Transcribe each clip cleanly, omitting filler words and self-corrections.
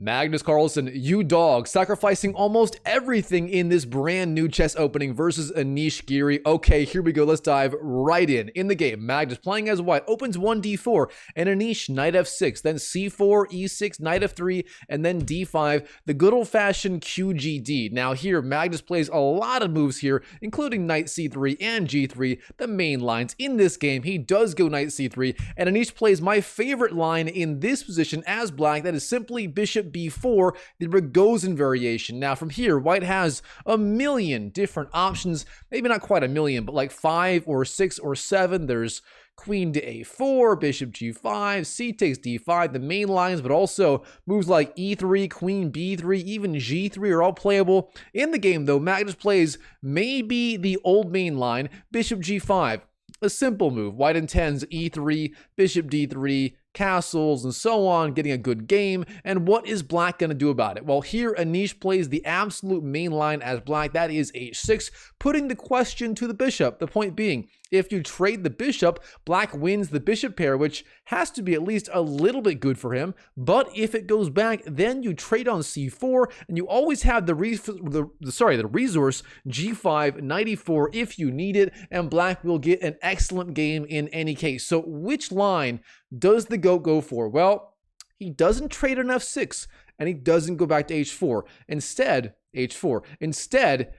Magnus Carlsen, you dog, sacrificing almost everything in this brand new chess opening versus Anish Giri. Okay, here we go. Let's dive right in. In the game, Magnus playing as white, opens 1d4, and Anish knight f6, then c4, e6, knight f3, and then d5, the good old-fashioned QGD. Now here, Magnus plays a lot of moves here, including knight c3 and g3, the main lines. In this game, he does go knight c3, and Anish plays my favorite line in this position as black, that is simply bishop b4, the Ragozin variation. Now from here, white has a million different options, maybe not quite a million, but like 5 or 6 or 7. There's queen to a4, bishop g5, c takes d5, the main lines, but also moves like e3, queen b3, even g3 are all playable. In the game though, Magnus plays maybe the old main line, bishop g5. A simple move. White intends e3, bishop d3, castles, and so on, getting a good game. And what is black going to do about it? Well, here Anish plays the absolute main line as black. That is h6, putting the question to the bishop. The point being, if you trade the bishop, black wins the bishop pair, which has to be at least a little bit good for him. But if it goes back, then you trade on c4, and you always have the resource g5, knight e4 if you need it, and black will get an excellent game in any case. So which line does the GOAT go for? Well, he doesn't trade on f6, and he doesn't go back to h4. Instead,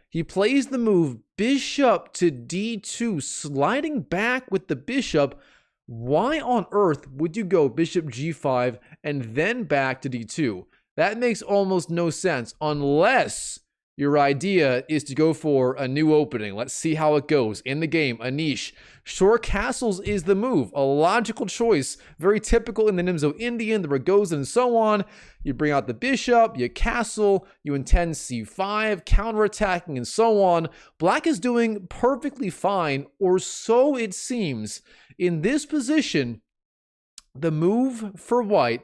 he plays the move bishop to d2, sliding back with the bishop. Why on earth would you go bishop g5 and then back to d2? That makes almost no sense unless your idea is to go for a new opening. Let's see how it goes. In the game, Anish, short castles is the move. A logical choice. Very typical in the Nimzo-Indian, the Ragozin, and so on. You bring out the bishop, you castle, you intend c5, counterattacking, and so on. Black is doing perfectly fine, or so it seems. In this position, the move for white,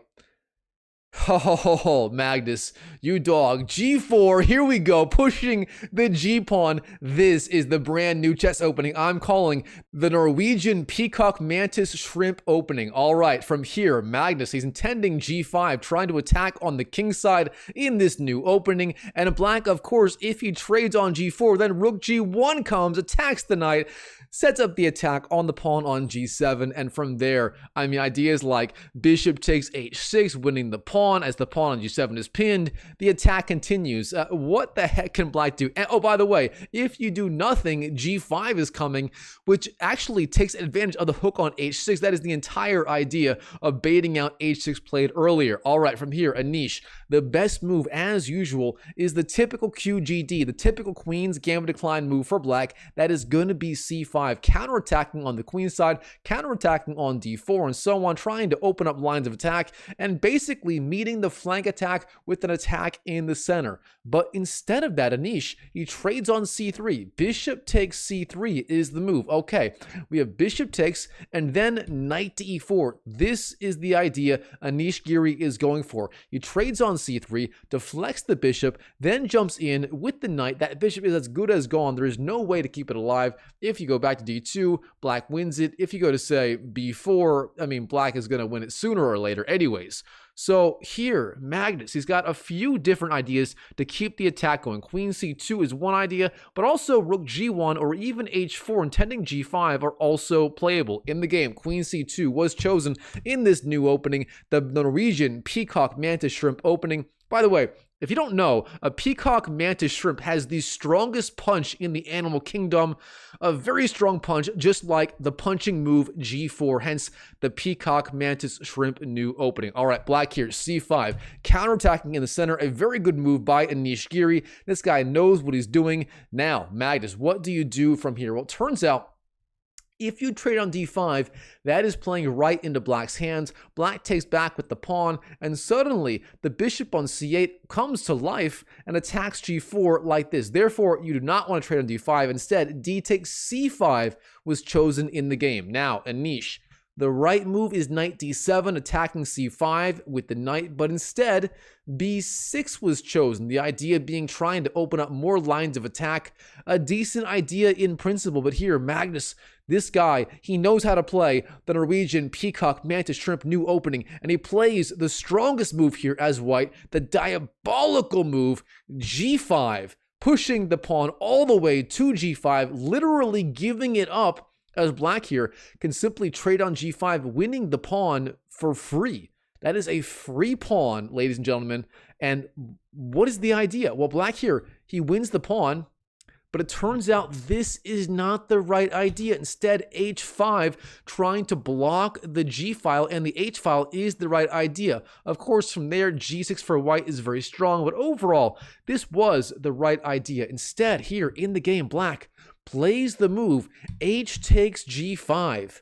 oh, Magnus, you dog. G4, here we go, pushing the G-pawn. This is the brand new chess opening I'm calling the Norwegian Peacock Mantis Shrimp opening. All right, from here, Magnus, he's intending G5, trying to attack on the king side in this new opening. And black, of course, if he trades on G4, then rook G1 comes, attacks the knight, sets up the attack on the pawn on G7. And from there, I mean, ideas like bishop takes H6, winning the pawn as the pawn on G7 is pinned. The attack continues. What the heck can black do? And, oh, by the way, if you do nothing, G5 is coming, which actually takes advantage of the hook on H6. That is the entire idea of baiting out H6 played earlier. All right, from here, Anish, the best move, as usual, is the typical QGD, the typical Queen's Gambit decline move for black. That is going to be C5. Counterattacking on the queen side, counterattacking on d4, and so on, trying to open up lines of attack and basically meeting the flank attack with an attack in the center. But instead of that, Anish, he trades on c3. Bishop takes c3 is the move. Okay, we have bishop takes and then knight to e4. This is the idea Anish Giri is going for. He trades on c3, deflects the bishop, then jumps in with the knight. That bishop is as good as gone. There is no way to keep it alive. If you go back to d2, black wins it. If you go to, say, b4, I mean, black is going to win it sooner or later anyways. So here, Magnus, he's got a few different ideas to keep the attack going. Queen c2 is one idea, but also rook g1 or even h4 intending g5 are also playable in the game. Queen c2 was chosen in this new opening, the Norwegian Peacock Mantis Shrimp opening. By the way, if you don't know, a Peacock Mantis Shrimp has the strongest punch in the animal kingdom. A very strong punch, just like the punching move G4, hence the Peacock Mantis Shrimp new opening. All right, black here, C5. Counterattacking in the center, a very good move by Anish Giri. This guy knows what he's doing. Now, Magnus, what do you do from here? Well, it turns out, if you trade on d5, that is playing right into black's hands. Black takes back with the pawn, and suddenly the bishop on c8 comes to life and attacks g4 like this. Therefore, you do not want to trade on d5. Instead, d takes c5 was chosen in the game. Now, Anish, The right move is knight d7, attacking c5 with the knight, but instead, b6 was chosen. The idea being trying to open up more lines of attack. A decent idea in principle, but here, Magnus, this guy, he knows how to play the Norwegian Peacock Mantis Shrimp new opening, and he plays the strongest move here as white, the diabolical move, g5, pushing the pawn all the way to g5, literally giving it up, as black here can simply trade on g5, winning the pawn for free. That is a free pawn, ladies and gentlemen. And what is the idea? Well, black here, he wins the pawn, but it turns out this is not the right idea. Instead, h5, trying to block the g file, and the h file is the right idea. Of course, from there, g6 for white is very strong, but overall, this was the right idea. Instead, here in the game, black plays the move h takes g5.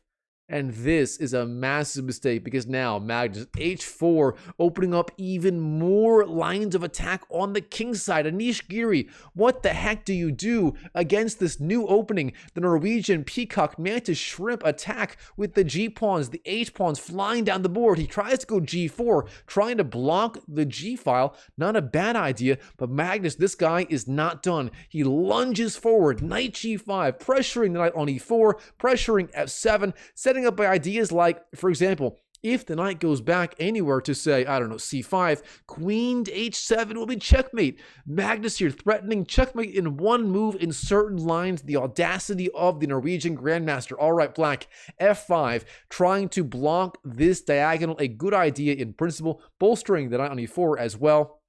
And this is a massive mistake because now Magnus h4, opening up even more lines of attack on the king side. Anish Giri, what the heck do you do against this new opening? The Norwegian Peacock Mantis Shrimp attack with the g-pawns, the h-pawns flying down the board. He tries to go g4, trying to block the g-file. Not a bad idea, but Magnus, this guy is not done. He lunges forward, knight g5, pressuring the knight on e4, pressuring f7, setting up by ideas like, for example, if the knight goes back anywhere to say, I don't know, c5, queen to h7 will be checkmate. Magnus here threatening checkmate in one move in certain lines. The audacity of the Norwegian Grandmaster. All right, black, f5, trying to block this diagonal. A good idea in principle, bolstering the knight on e4 as well.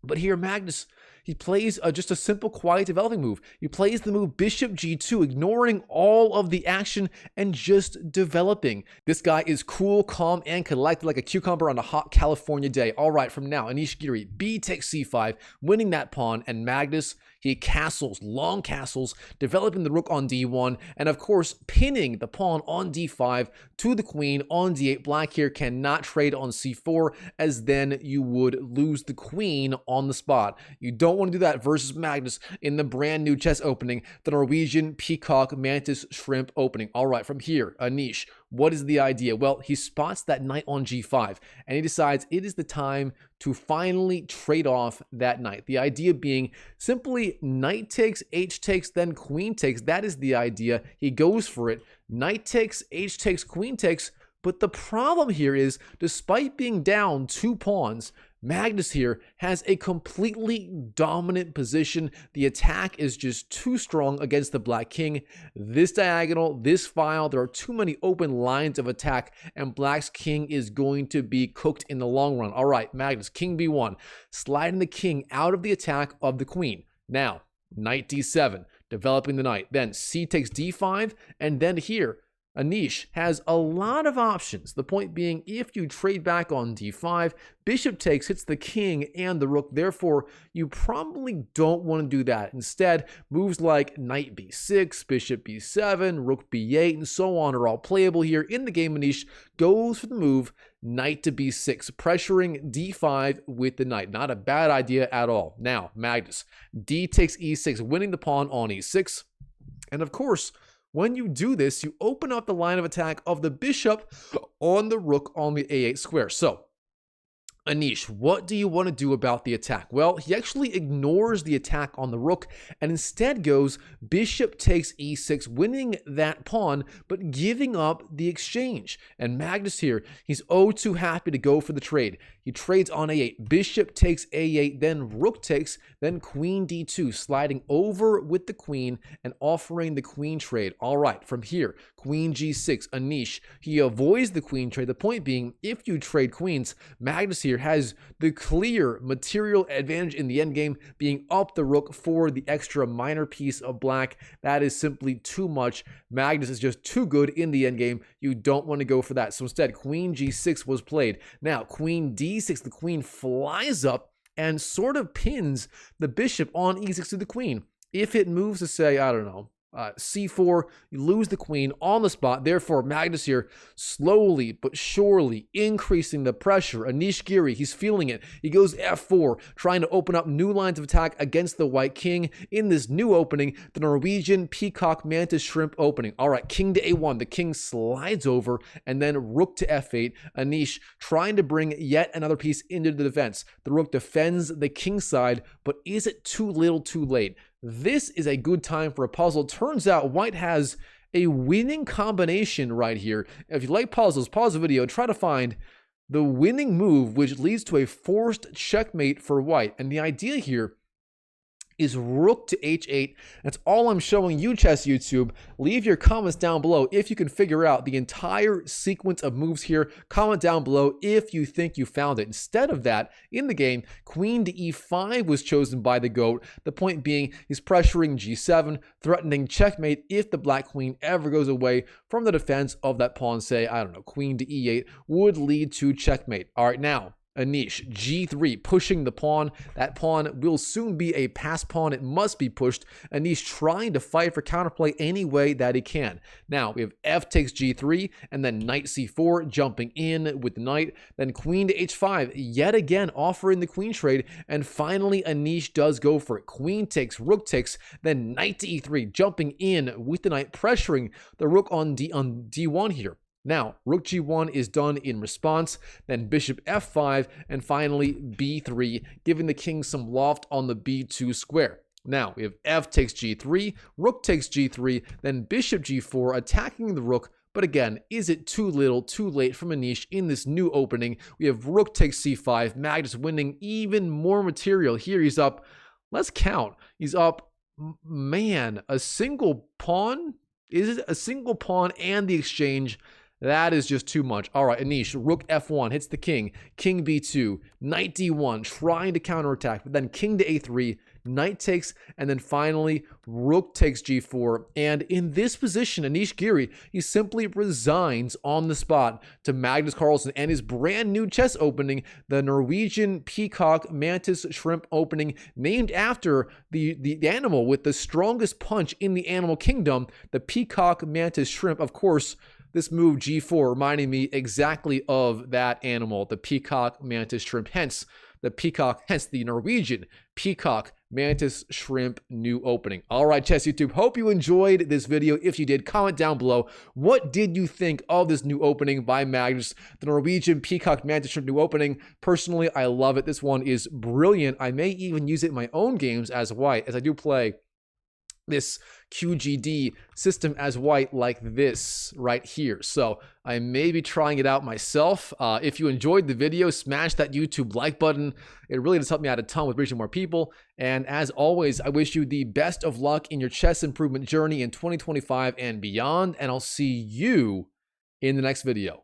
But here, Magnus, he plays just a simple, quiet developing move. He plays the move bishop g2, ignoring all of the action and just developing. This guy is cool, calm, and collected like a cucumber on a hot California day. All right, from now, Anish Giri, b takes c5, winning that pawn, and Magnus, he castles, long castles, developing the rook on d1, and of course, pinning the pawn on d5 to the queen on d8. Black here cannot trade on c4, as then you would lose the queen on the spot. You don't want to do that versus Magnus in the brand new chess opening, the Norwegian Peacock Mantis Shrimp opening. All right, from here, Anish, what is the idea? Well, he spots that knight on g5, and he decides it is the time to finally trade off that knight. The idea being simply knight takes, h takes, then queen takes. That is the idea. He goes for it. Knight takes, h takes, queen takes. But the problem here is, despite being down 2 pawns, Magnus here has a completely dominant position. The attack is just too strong against the black king. This diagonal, this file, there are too many open lines of attack, and black's king is going to be cooked in the long run. All right, Magnus, king b1, sliding the king out of the attack of the queen. Now, knight d7, developing the knight. Then c takes d5, and then here, Anish has a lot of options. The point being, if you trade back on d5, bishop takes hits the king and the rook. Therefore, you probably don't want to do that. Instead, moves like knight b6, bishop b7, rook b8, and so on are all playable here. In the game, Anish goes for the move knight to b6, pressuring d5 with the knight. Not a bad idea at all. Now, Magnus, d takes e6, winning the pawn on e6. And of course, when you do this, you open up the line of attack of the bishop on the rook on the a8 square. So, Anish, what do you want to do about the attack? Well, he actually ignores the attack on the rook and instead goes bishop takes e6, winning that pawn, but giving up the exchange. And Magnus here, he's oh too happy to go for the trade. He trades on a8, bishop takes a8, then rook takes, then queen d2, sliding over with the queen and offering the queen trade. All right, from here, queen g6, Anish, he avoids the queen trade. The point being, if you trade queens, Magnus here has the clear material advantage in the endgame, being up the rook for the extra minor piece of black. That is simply too much. Magnus is just too good in the endgame. You don't want to go for that. So instead, queen g6 was played. Now, queen d6, the queen flies up and sort of pins the bishop on e6 to the queen. If it moves to say, I don't know, c4, you lose the queen on the spot. Therefore, Magnus here slowly but surely increasing the pressure. Anish Giri, he's feeling it. He goes f4, trying to open up new lines of attack against the white king in this new opening, the Norwegian Peacock Mantis Shrimp opening. All right, king to a1. The king slides over, and then rook to f8. Anish trying to bring yet another piece into the defense. The rook defends the king side, but is it too little too late? This is a good time for a puzzle. Turns out white has a winning combination right here. If you like puzzles, pause the video and try to find the winning move, which leads to a forced checkmate for white. And the idea here is rook to h8. That's all I'm showing you, Chess YouTube. Leave your comments down below if you can figure out the entire sequence of moves here. Comment down below if you think you found it. Instead of that, in the game, queen to e5 was chosen by the GOAT. The point being, he's pressuring g7, threatening checkmate if the black queen ever goes away from the defense of that pawn. Say, I don't know, queen to e8 would lead to checkmate. All right, now, Anish, g3, pushing the pawn. That pawn will soon be a pass pawn. It must be pushed. Anish trying to fight for counterplay any way that he can. Now, we have f takes g3, and then knight c4, jumping in with the knight. Then queen to h5, yet again offering the queen trade. And finally, Anish does go for it. Queen takes, rook takes, then knight to e3, jumping in with the knight, pressuring the rook on d1 here. Now, rook g1 is done in response, then bishop f5, and finally b3, giving the king some loft on the b2 square. Now, we have f takes g3, rook takes g3, then bishop g4, attacking the rook. But again, is it too little, too late from Anish in this new opening? We have rook takes c5, Magnus winning even more material. Here he's up, let's count, he's up, man, a single pawn? Is it a single pawn and the exchange? That is just too much. All right, Anish, rook f1 hits the king, king b2, knight d1, trying to counterattack, but then king to a3, knight takes, and then finally rook takes g4. And in this position, Anish Giri, he simply resigns on the spot to Magnus Carlsen and his brand new chess opening, the Norwegian Peacock Mantis Shrimp opening, named after the animal with the strongest punch in the animal kingdom, the Peacock Mantis Shrimp. Of course, this move g4 reminding me exactly of that animal, the Peacock Mantis Shrimp, hence the Norwegian Peacock Mantis Shrimp new opening. All right, Chess YouTube, hope you enjoyed this video. If you did, comment down below. What did you think of this new opening by Magnus, the Norwegian Peacock Mantis Shrimp new opening? Personally, I love it. This one is brilliant. I may even use it in my own games as white, as I do play this QGD system as white like this right here. So I may be trying it out myself. If you enjoyed the video, smash that YouTube like button. It really does help me out a ton with reaching more people. And as always, I wish you the best of luck in your chess improvement journey in 2025 and beyond. And I'll see you in the next video.